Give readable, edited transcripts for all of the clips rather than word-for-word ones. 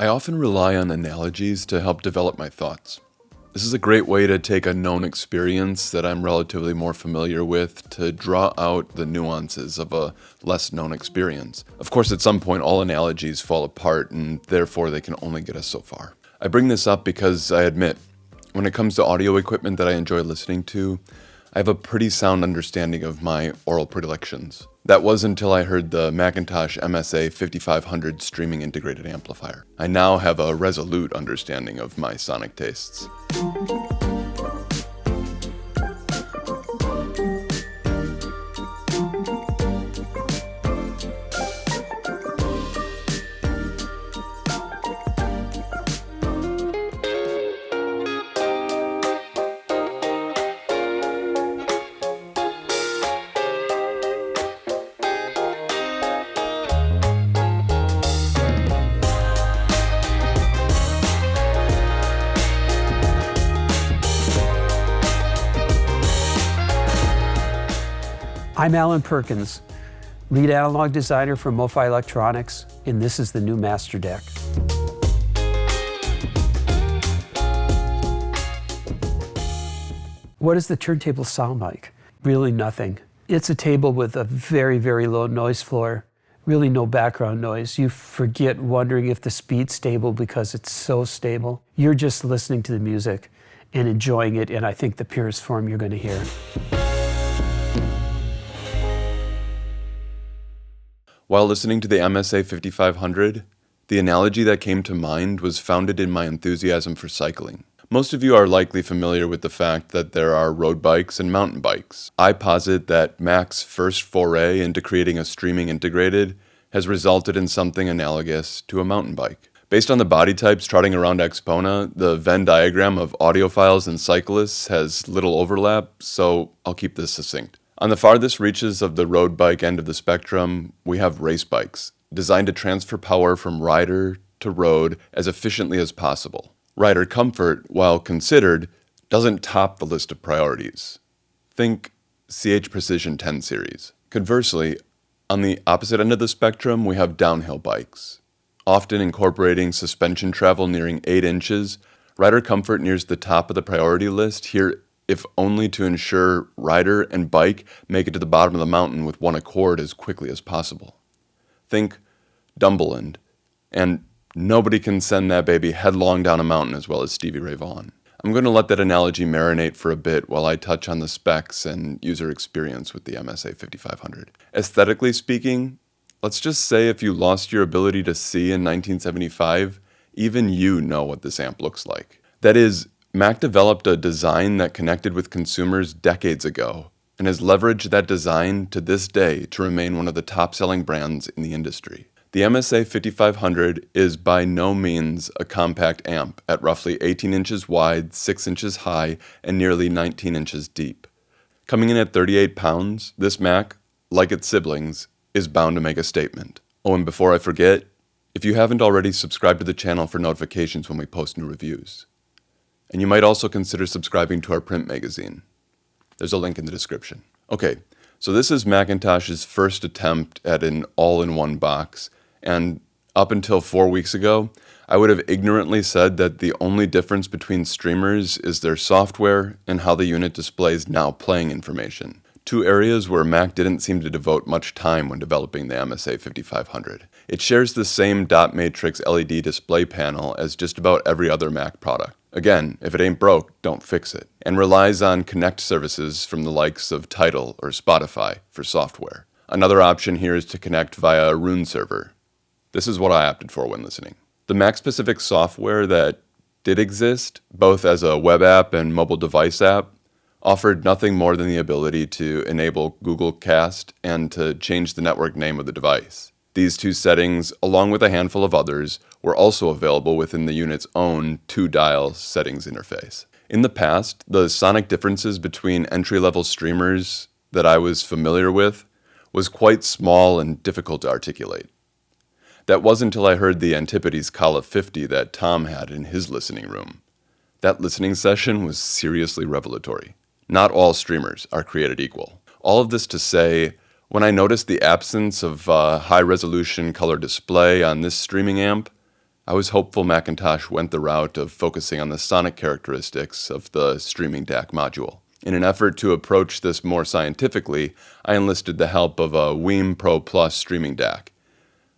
I often rely on analogies to help develop my thoughts. This is a great way to take a known experience that I'm relatively more familiar with to draw out the nuances of a less known experience. Of course, at some point, all analogies fall apart, and therefore they can only get us so far. I bring this up because I admit, when it comes to audio equipment that I enjoy listening to, I have a pretty sound understanding of my aural predilections. That was until I heard the McIntosh MSA5500 streaming integrated amplifier. I now have a resolute understanding of my sonic tastes. I'm Alan Perkins, lead analog designer for MoFi Electronics, and this is the new Master Deck. What does the turntable sound like? Really nothing. It's a table with a very, very low noise floor, really no background noise. You forget wondering if the speed's stable because it's so stable. You're just listening to the music and enjoying it, and I think the purest form you're going to hear. While listening to the MSA5500, the analogy that came to mind was founded in my enthusiasm for cycling. Most of you are likely familiar with the fact that there are road bikes and mountain bikes. I posit that Mac's first foray into creating a streaming integrated has resulted in something analogous to a mountain bike. Based on the body types trotting around Xpona, the Venn diagram of audiophiles and cyclists has little overlap, so I'll keep this succinct. On the farthest reaches of the road bike end of the spectrum, we have race bikes, designed to transfer power from rider to road as efficiently as possible. Rider comfort, while considered, doesn't top the list of priorities. Think CH Precision 10 series. Conversely, on the opposite end of the spectrum, we have downhill bikes. Often incorporating suspension travel nearing 8 inches, rider comfort nears the top of the priority list here, if only to ensure rider and bike make it to the bottom of the mountain with one accord as quickly as possible. Think Dumberland, and nobody can send that baby headlong down a mountain as well as Stevie Ray Vaughan. I'm going to let that analogy marinate for a bit while I touch on the specs and user experience with the MSA5500. Aesthetically speaking, let's just say if you lost your ability to see in 1975, even you know what this amp looks like. That is, Mac developed a design that connected with consumers decades ago and has leveraged that design to this day to remain one of the top-selling brands in the industry. The MSA5500 is by no means a compact amp at roughly 18 inches wide, 6 inches high, and nearly 19 inches deep. Coming in at 38 pounds, this Mac, like its siblings, is bound to make a statement. Oh, and before I forget, if you haven't already, subscribe to the channel for notifications when we post new reviews. And you might also consider subscribing to our print magazine. There's a link in the description. Okay, so this is Macintosh's first attempt at an all-in-one box, and up until 4 weeks ago, I would have ignorantly said that the only difference between streamers is their software and how the unit displays now playing information. Two areas where Mac didn't seem to devote much time when developing the MSA5500. It shares the same dot matrix LED display panel as just about every other Mac product. Again, if it ain't broke, don't fix it. And relies on Connect services from the likes of Tidal or Spotify for software. Another option here is to connect via a Rune server. This is what I opted for when listening. The Mac-specific software that did exist, both as a web app and mobile device app, offered nothing more than the ability to enable Google Cast and to change the network name of the device. These two settings, along with a handful of others, were also available within the unit's own 2-dial settings interface. In the past, the sonic differences between entry-level streamers that I was familiar with was quite small and difficult to articulate. That wasn't until I heard the Antipodes Call of 50 that Tom had in his listening room. That listening session was seriously revelatory. Not all streamers are created equal. All of this to say, when I noticed the absence of high-resolution color display on this streaming amp, I I was hopeful McIntosh went the route of focusing on the sonic characteristics of the streaming DAC module. In an effort to approach this more scientifically, I enlisted the help of a Weem Pro Plus streaming DAC.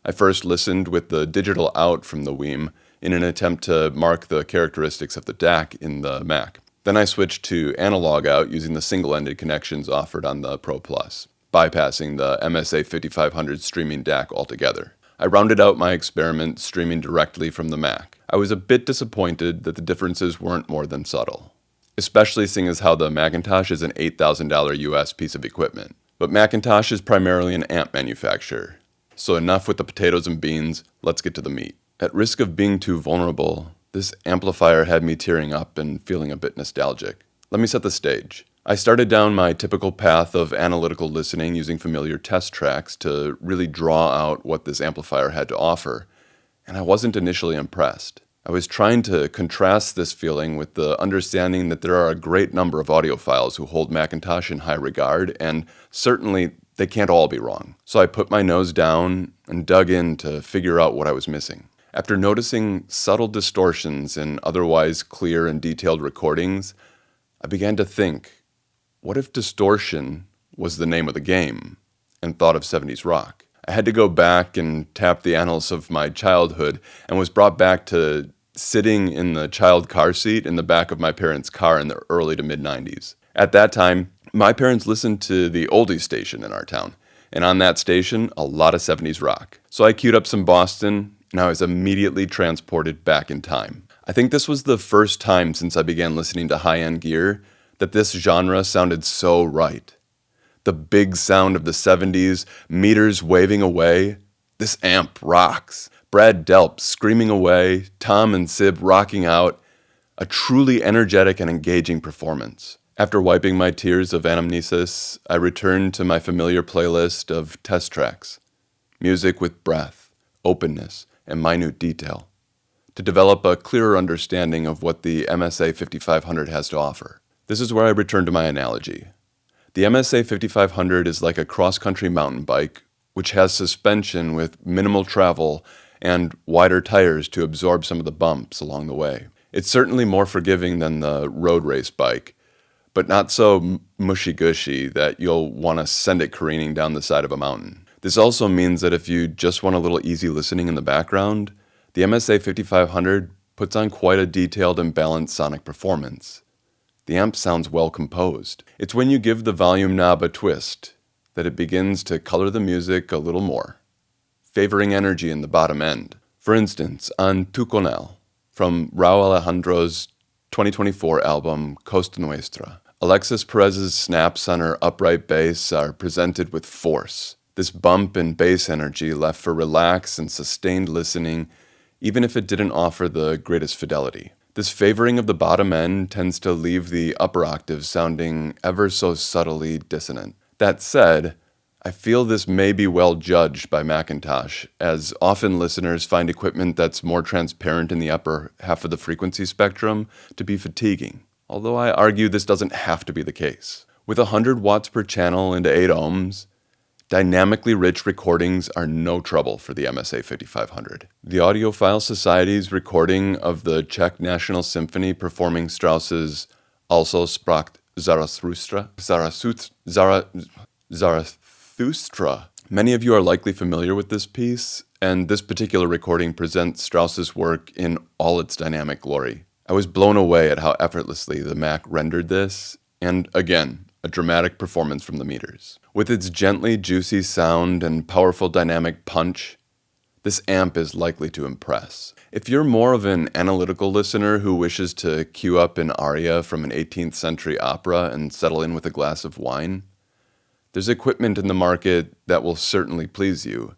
I first listened with the digital out from the Weem in an attempt to mark the characteristics of the DAC in the Mac. Then I switched to analog out using the single-ended connections offered on the Pro Plus, bypassing the MSA5500 streaming DAC altogether. I rounded out my experiment streaming directly from the Mac. I was a bit disappointed that the differences weren't more than subtle, especially seeing as how the McIntosh is an $8,000 US piece of equipment. But McIntosh is primarily an amp manufacturer, so enough with the potatoes and beans, let's get to the meat. At risk of being too vulnerable, this amplifier had me tearing up and feeling a bit nostalgic. Let me set the stage. I started down my typical path of analytical listening using familiar test tracks to really draw out what this amplifier had to offer, and I wasn't initially impressed. I was trying to contrast this feeling with the understanding that there are a great number of audiophiles who hold McIntosh in high regard, and certainly they can't all be wrong. So I put my nose down and dug in to figure out what I was missing. After noticing subtle distortions in otherwise clear and detailed recordings, I began to think, what if distortion was the name of the game, and thought of 70s rock? I had to go back and tap the annals of my childhood and was brought back to sitting in the child car seat in the back of my parents' car in the early to mid-90s. At that time, my parents listened to the oldies station in our town, and on that station, a lot of 70s rock. So I queued up some Boston, and I was immediately transported back in time. I think this was the first time since I began listening to high-end gear that this genre sounded so right. The big sound of the 70s, meters waving away. This amp rocks. Brad Delp screaming away, Tom and Sib rocking out. A truly energetic and engaging performance. After wiping my tears of anamnesis, I returned to my familiar playlist of test tracks. Music with breath, openness, and minute detail, to develop a clearer understanding of what the MSA5500 has to offer. This is where I return to my analogy. The MSA5500 is like a cross-country mountain bike, which has suspension with minimal travel and wider tires to absorb some of the bumps along the way. It's certainly more forgiving than the road race bike, but not so mushy-gushy that you'll want to send it careening down the side of a mountain. This also means that if you just want a little easy listening in the background, the MSA5500 puts on quite a detailed and balanced sonic performance. The amp sounds well composed. It's when you give the volume knob a twist that it begins to color the music a little more, favoring energy in the bottom end. For instance, on Tu Con Él, from Raúl Alejandro's 2024 album Costa Nuestra, Alexis Perez's snaps on her upright bass are presented with force. This bump in bass energy left for relaxed and sustained listening, even if it didn't offer the greatest fidelity. This favoring of the bottom end tends to leave the upper octaves sounding ever so subtly dissonant. That said, I feel this may be well judged by McIntosh, as often listeners find equipment that's more transparent in the upper half of the frequency spectrum to be fatiguing, although I argue this doesn't have to be the case. With 100 watts per channel into 8 ohms, dynamically rich recordings are no trouble for the MSA5500. The Audiophile Society's recording of the Czech National Symphony performing Strauss's Also sprach Zarathustra. Many of you are likely familiar with this piece, and this particular recording presents Strauss's work in all its dynamic glory. I was blown away at how effortlessly the Mac rendered this, and again, a dramatic performance from the meters. With its gently juicy sound and powerful dynamic punch, this amp is likely to impress. If you're more of an analytical listener who wishes to cue up an aria from an 18th century opera and settle in with a glass of wine, there's equipment in the market that will certainly please you.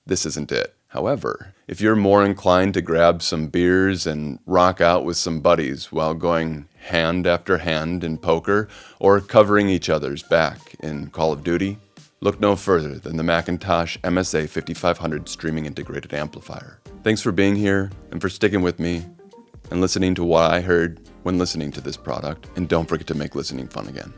This isn't it. However, if you're more inclined to grab some beers and rock out with some buddies while going hand after hand in poker or covering each other's back in Call of Duty, look no further than the McIntosh MSA5500 streaming integrated amplifier. Thanks for being here and for sticking with me and listening to what I heard when listening to this product. And don't forget to make listening fun again.